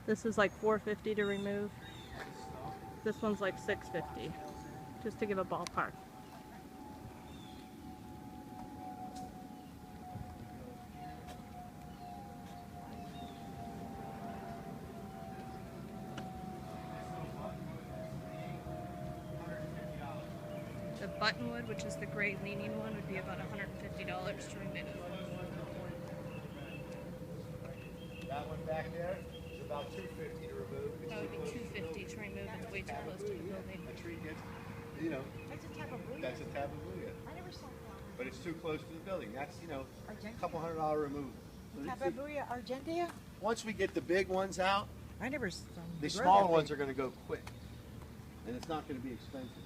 This is like $4.50 to remove. This one's like $6.50, just to give a ballpark. The buttonwood, which is the gray leaning one, would be about $150 to remove. That one back there is about $250 to remove. That would be $250 to remove. It's way too close to the building. A tree gets, you know, That's a tababuya. that's a tababuya. I never saw that. But it's too close to the building. That's, you know, Argentea. a couple $100 removal. So you see, Tababuya Argentea? once we get the big ones out, I never saw the smaller ones are going to go quick. And it's not going to be expensive.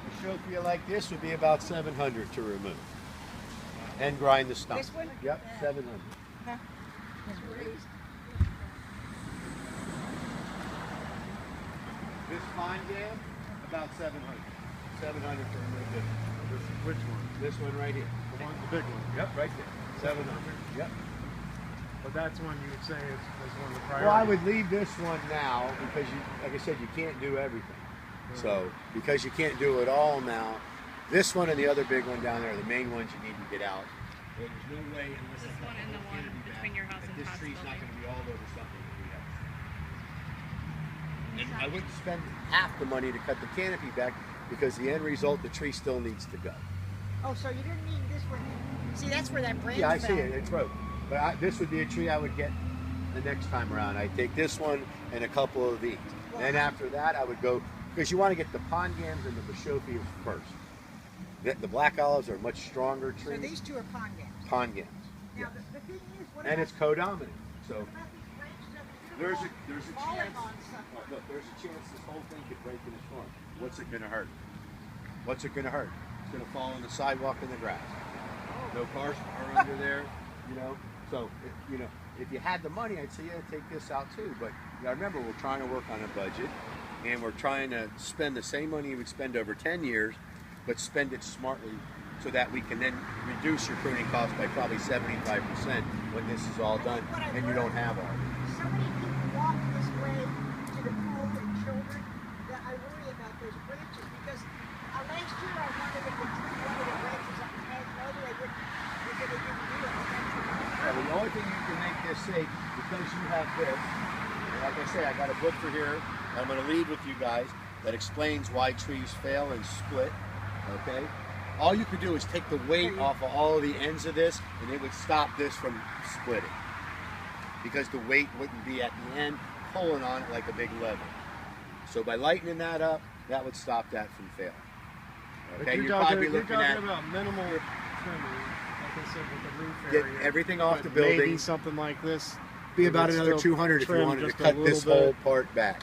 A Shophia like this would be about $700 to remove. And grind the stump. This one? Yep, $700. Huh? This fine jam, about $700. $700 to remove this. Which one? This one right here. The one, the big one. Yep, right there. $700. Yep. But that's one you would say is one of the priorities. Well, I would leave this one now because you, like I said, you can't do everything. So, because you can't do it all now, this one and the other big one down there are the main ones you need to get out. There's no way unless This I cut one and the one canopy between back, your house that and this Todd's tree's not building. going to be all over something that we have. And I wouldn't spend half the money to cut the canopy back because the end result, the tree still needs to go. Oh, so you didn't mean this one. See, that's where that branch Yeah, I see fell. it. It's broke. But this would be a tree I would get the next time around. I'd take this one and a couple of these. Well, Then after that, I would go, because you want to get the pongams and the Bashophias first. The black olives are much stronger So trees. these two are pongams. Pongams. Now, the thing is, what And about, it's co-dominant. So what about these branches up here? there's a Falling chance. on something. Look, there's a chance this whole thing could break in a storm. What's it going to hurt? What's it going to hurt? It's going to fall on the sidewalk and the grass. No cars are under there, you know. So, if you had the money, I'd say, yeah, take this out too. But you gotta remember, we're trying to work on a budget, and we're trying to spend the same money you would spend over 10 years, but spend it smartly so that we can then reduce your pruning cost by probably 75% when this is all done, and you don't have all of it. So many people walk this way to the pool and children that I worry about those branches because last year I wanted to put one of the branches up and had no, they wouldn't, because they didn't do it. Yeah, the only thing you can make this safe, because you have this, and like I say, I got a book for here, I'm going to lead with you guys, that explains why trees fail and split, okay? All you could do is take the weight off of all of the ends of this, and it would stop this from splitting. Because the weight wouldn't be at the end, pulling on it like a big lever. So by lightening that up, that would stop that from failing. But Okay, you're probably talking looking at about minimal trimming, like I said, with the roof get area. everything off the But building. Maybe something like this. Be you about could another still 200 if you trim wanted to just a cut this little whole bit. part back.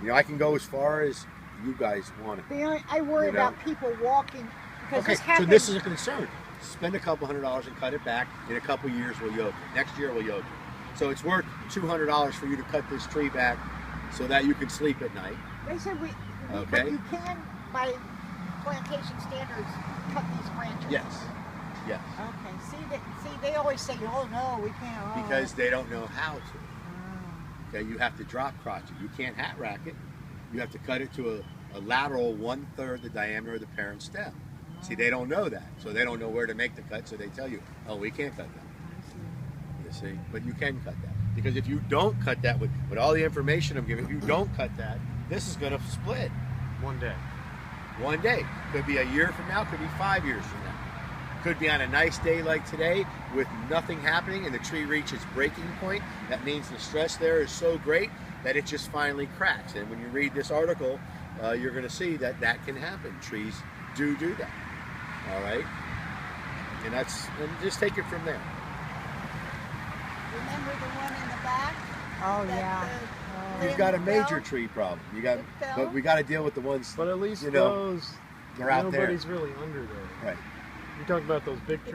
You know, I can go as far as you guys want it. I worry You know. about people walking because Okay, this so happened. this is a concern. Spend a couple $100 and cut it back. In a couple years, we'll yoke it. Next year, we'll yoke it. So it's worth $200 for you to cut this tree back so that you can sleep at night. They said Okay. but you can, by plantation standards, cut these branches. Yes, yes. Okay. See, they always say, oh no, we can't. Oh. Because they don't know how to. Oh. Okay, you have to drop crotch it. You can't hat rack it. You have to cut it to a lateral 1/3 the diameter of the parent stem. See, they don't know that, so they don't know where to make the cut. So they tell you, "Oh, we can't cut that." You see, but you can cut that because if you don't cut that with all the information I'm giving, if you don't cut that, this is going to split One day. one day. Could be a year from now. Could be 5 years from now. Could be on a nice day like today with nothing happening and the tree reaches breaking point. That means the stress there is so great that it just finally cracks. And when you read this article, you're going to see that that can happen. Trees do that. All right, and just take it from there. Remember the one in the back? Oh yeah. You've got a major tree problem. It fell? But we got to deal with the ones. But at least you know, those, they're out there. nobody's really under there. Right. You're talking about those big trees.